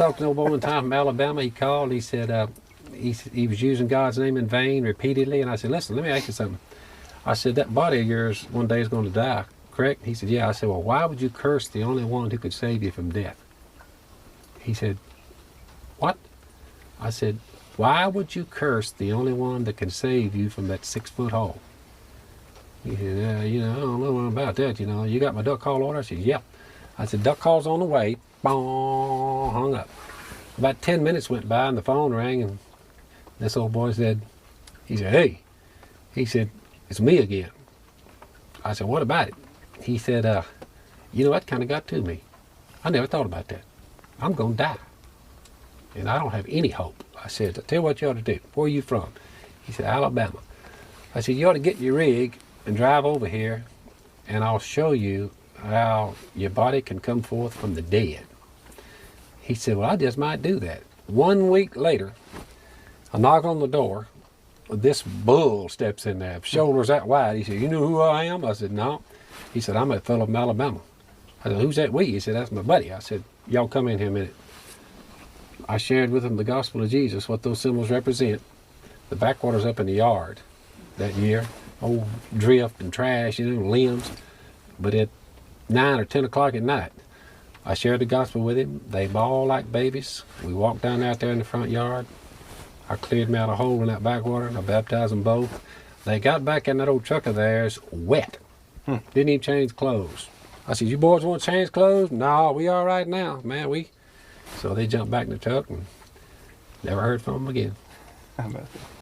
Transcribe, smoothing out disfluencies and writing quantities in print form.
talked to an old boy one time from Alabama. He called. He said he was using God's name in vain repeatedly. And I said, listen, let me ask you something. I said, that body of yours one day is going to die, correct? He said, yeah. I said, well, why would you curse the only one who could save you from death? He said, what? I said, why would you curse the only one that can save you from that 6-foot hole? He said, you know, I don't know about that, you know. You got my duck call order? I said, yep. I said, duck call's on the way. Boom, hung up. About 10 minutes went by and the phone rang and this old boy said, he said, hey. He said, it's me again. I said, what about it? He said, you know, that kind of got to me. I never thought about that. I'm going to die. And I don't have any hope. I said, I tell you what you ought to do. Where are you from? He said, Alabama. I said, you ought to get your rig and drive over here and I'll show you how your body can come forth from the dead. He said, well, I just might do that. 1 week later, I knock on the door. This bull steps in there, shoulders that wide. He said, you know who I am? I said, no. He said, I'm a fellow from Alabama. I said, who's that we? He said, that's my buddy. I said, y'all come in here a minute. I shared with him the gospel of Jesus, what those symbols represent. The backwater's up in the yard that year. Old drift and trash, you know, limbs. But at 9 or 10 o'clock at night, I shared the gospel with him. They bawled like babies. We walked down out there in the front yard. I cleared them out a hole in that backwater and I baptized them both. They got back in that old truck of theirs wet. Didn't even change clothes. I said, you boys want to change clothes? No, we all right now, man. So they jumped back in the truck and never heard from them again. How about that?